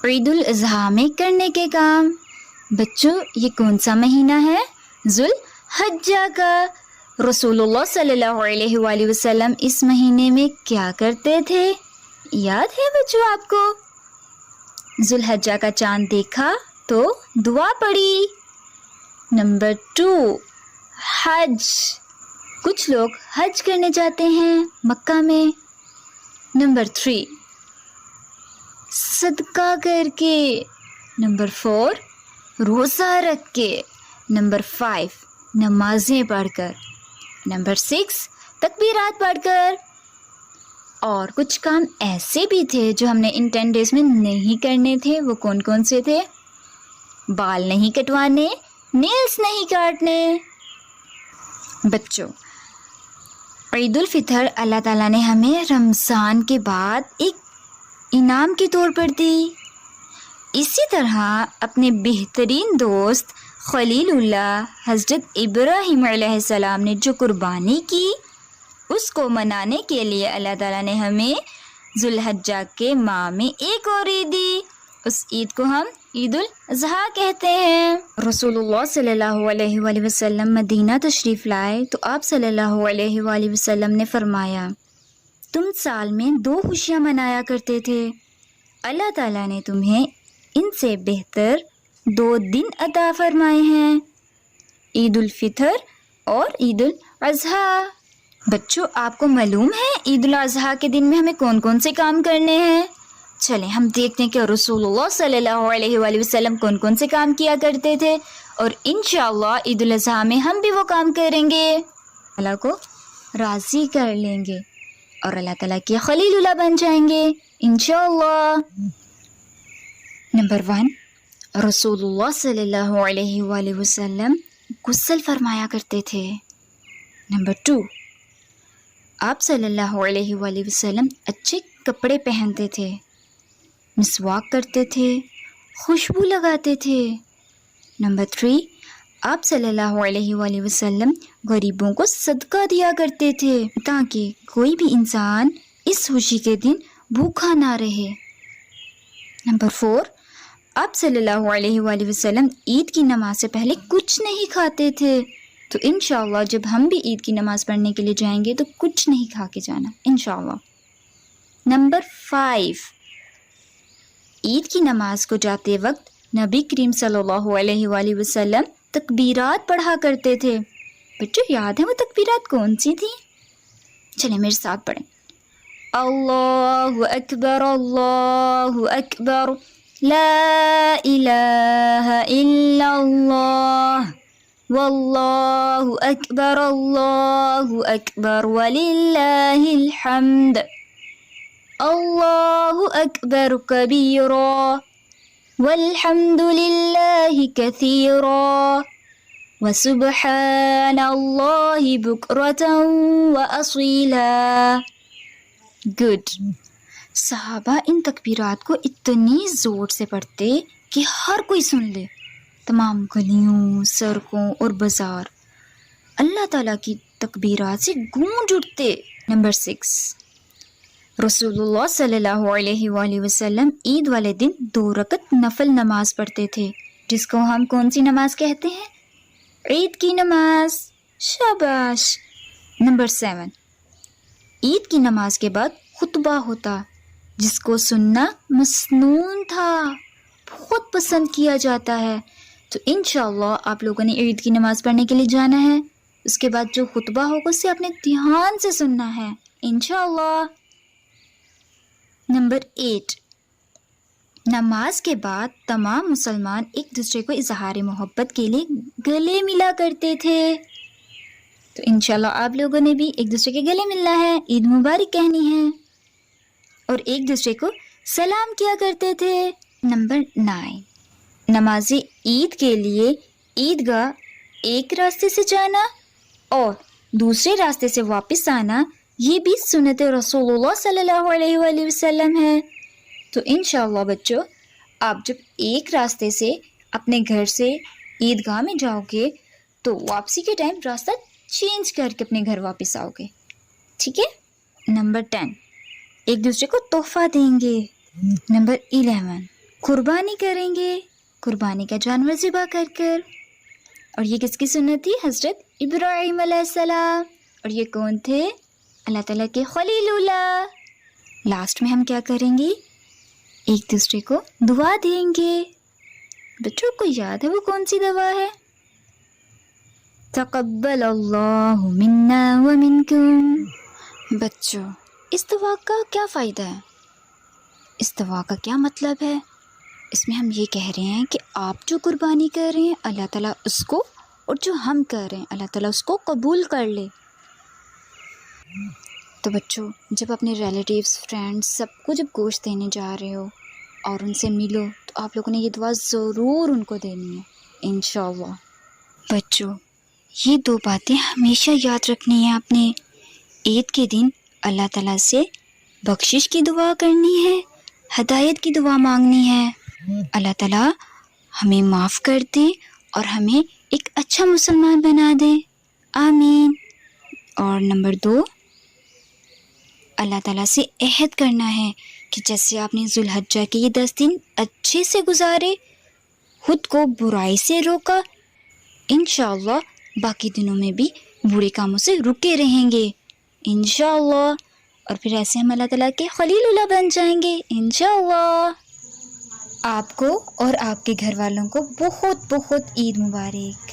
عید الاضحیٰ میں کرنے کے کام۔ بچوں یہ کون سا مہینہ ہے؟ ذوالحجہ کا۔ رسول اللہ صلی اللہ علیہ وآلہ وسلم اس مہینے میں کیا کرتے تھے؟ یاد ہے بچوں آپ کو؟ ذوالحجہ کا چاند دیکھا تو دعا پڑھی۔ نمبر 2 حج۔ کچھ لوگ حج کرنے جاتے ہیں مکہ میں۔ نمبر 3 صدقہ کر کے۔ نمبر 4 روزہ رکھ کے۔ نمبر 5 نمازیں پڑھ کر۔ نمبر 6 تکبیرات پڑھ کر۔ اور کچھ کام ایسے بھی تھے جو ہم نے ان 10 ڈیز میں نہیں کرنے تھے۔ وہ کون کون سے تھے؟ بال نہیں کٹوانے، نیلز نہیں کاٹنے۔ بچوں عید الفطر اللہ تعالیٰ نے ہمیں رمضان کے بعد ایک انعام کے طور پر دی۔ اسی طرح اپنے بہترین دوست خلیل اللہ حضرت ابراہیم علیہ السلام نے جو قربانی کی، اس کو منانے کے لیے اللہ تعالیٰ نے ہمیں ذوالحجہ کے ماہ میں ایک اور عید دی۔ اس عید کو ہم عید الاضحیٰ کہتے ہیں۔ رسول اللہ صلی اللہ علیہ وآلہ وسلم مدینہ تشریف لائے تو آپ صلی اللہ علیہ وآلہ وسلم نے فرمایا، تم سال میں 2 خوشیاں منایا کرتے تھے، اللہ تعالیٰ نے تمہیں ان سے بہتر 2 دن عطا فرمائے ہیں، عید الفطر اور عید الاضحیٰ۔ بچوں آپ کو معلوم ہے عید الاضحیٰ کے دن میں ہمیں کون کون سے کام کرنے ہیں؟ چلیں ہم دیکھتے ہیں کہ رسول اللہ صلی اللہ علیہ وآلہ وسلم کون کون سے کام کیا کرتے تھے، اور انشاءاللہ عید الاضحیٰ میں ہم بھی وہ کام کریں گے، اللہ کو راضی کر لیں گے اور اللہ تعالیٰ کے خلیل اللہ بن جائیں گے انشاءاللہ۔ نمبر 1 رسول اللہ صلی اللہ علیہ وآلہ وسلم غسل فرمایا کرتے تھے۔ نمبر 2 آپ صلی اللہ علیہ وآلہ وسلم اچھے کپڑے پہنتے تھے، مسواک کرتے تھے، خوشبو لگاتے تھے۔ نمبر 3 آپ صلی اللہ علیہ وآلہ وسلم غریبوں کو صدقہ دیا کرتے تھے تاکہ کوئی بھی انسان اس خوشی کے دن بھوکا نہ رہے۔ نمبر 4 آپ صلی اللہ علیہ وآلہ وسلم عید کی نماز سے پہلے کچھ نہیں کھاتے تھے، تو انشاءاللہ جب ہم بھی عید کی نماز پڑھنے کے لیے جائیں گے تو کچھ نہیں کھا کے جانا انشاءاللہ۔ نمبر 5 عید کی نماز کو جاتے وقت نبی کریم صلی اللہ علیہ وآلہ وسلم تکبیرات پڑھا کرتے تھے۔ بچوں یاد ہے وہ تکبیرات کون سی تھیں؟ چلیں میرے ساتھ پڑھیں۔ اللہ اکبر لا الہ الا اللہ واللہ اکبر وللہ الحمد اللہ اکبر کبیرا والحمد للہ کثیرا وسبحان اللہ بکرۃ واصیلا۔ گڈ۔ صحابہ ان تکبیرات کو اتنی زور سے پڑھتے کہ ہر کوئی سن لے، تمام گلیوں، سڑکوں اور بازار اللہ تعالیٰ کی تکبیرات سے گونج اٹھتے۔ نمبر 6 رسول اللہ صلی اللہ علیہ وآلہ وسلم عید والے دن 2 رکعت نفل نماز پڑھتے تھے، جس کو ہم کون سی نماز کہتے ہیں؟ عید کی نماز۔ شاباش۔ نمبر 7 عید کی نماز کے بعد خطبہ ہوتا، جس کو سننا مسنون تھا، بہت پسند کیا جاتا ہے۔ تو انشاءاللہ آپ لوگوں نے عید کی نماز پڑھنے کے لیے جانا ہے، اس کے بعد جو خطبہ ہوگا اسے آپ نے دھیان سے سننا ہے انشاءاللہ۔ نمبر 8 نماز کے بعد تمام مسلمان ایک دوسرے کو اظہار محبت کے لیے گلے ملا کرتے تھے، تو انشاءاللہ آپ لوگوں نے بھی ایک دوسرے کے گلے ملنا ہے، عید مبارک کہنی ہے اور ایک دوسرے کو سلام کیا کرتے تھے۔ نمبر 9 نماز عید کے لیے عیدگاہ ایک راستے سے جانا اور دوسرے راستے سے واپس آنا، یہ بھی سنت رسول اللہ صلی اللہ علیہ وآلہ وسلم ہے۔ تو انشاءاللہ بچوں آپ جب ایک راستے سے اپنے گھر سے عیدگاہ میں جاؤ گے تو واپسی کے ٹائم راستہ چینج کر کے اپنے گھر واپس آؤ گے، ٹھیک ہے۔ نمبر 10 ایک دوسرے کو تحفہ دیں گے۔ نمبر 11 قربانی کریں گے، قربانی کا جانور ذبح کر کر۔ اور یہ کس کی سنت تھی؟ حضرت ابراہیم علیہ السلام۔ اور یہ کون تھے؟ اللہ تعالیٰ کے خلیل اللہ۔ لاسٹ میں ہم کیا کریں گے؟ ایک دوسرے کو دعا دیں گے۔ بچوں کو یاد ہے وہ کون سی دعا ہے؟ تقبل اللہ منا ومنکم۔ بچوں اس دعا کا کیا فائدہ ہے؟ اس دعا کا کیا مطلب ہے؟ اس میں ہم یہ کہہ رہے ہیں کہ آپ جو قربانی کر رہے ہیں اللہ تعالیٰ اس کو، اور جو ہم کر رہے ہیں اللہ تعالیٰ اس کو قبول کر لے۔ تو بچوں جب اپنے ریلیٹیوز، فرینڈس سب کو جب گوشت دینے جا رہے ہو اور ان سے ملو تو آپ لوگوں نے یہ دعا ضرور ان کو دینی ہے انشاءاللہ۔ بچوں یہ دو باتیں ہمیشہ یاد رکھنی ہے آپ نے۔ عید کے دن اللہ تعالیٰ سے بخشش کی دعا کرنی ہے، ہدایت کی دعا مانگنی ہے، اللہ تعالیٰ ہمیں معاف کر دے اور ہمیں ایک اچھا مسلمان بنا دے، آمین۔ اور نمبر 2، اللہ تعالیٰ سے عہد کرنا ہے کہ جیسے آپ نے ذوالحجہ کے یہ 10 دن اچھے سے گزارے، خود کو برائی سے روکا، انشاءاللہ باقی دنوں میں بھی برے کاموں سے رکے رہیں گے انشاءاللہ، اور پھر ایسے ہم اللہ تعالیٰ کے خلیل اللہ بن جائیں گے انشاءاللہ۔ آپ کو اور آپ کے گھر والوں کو بہت بہت عید مبارک۔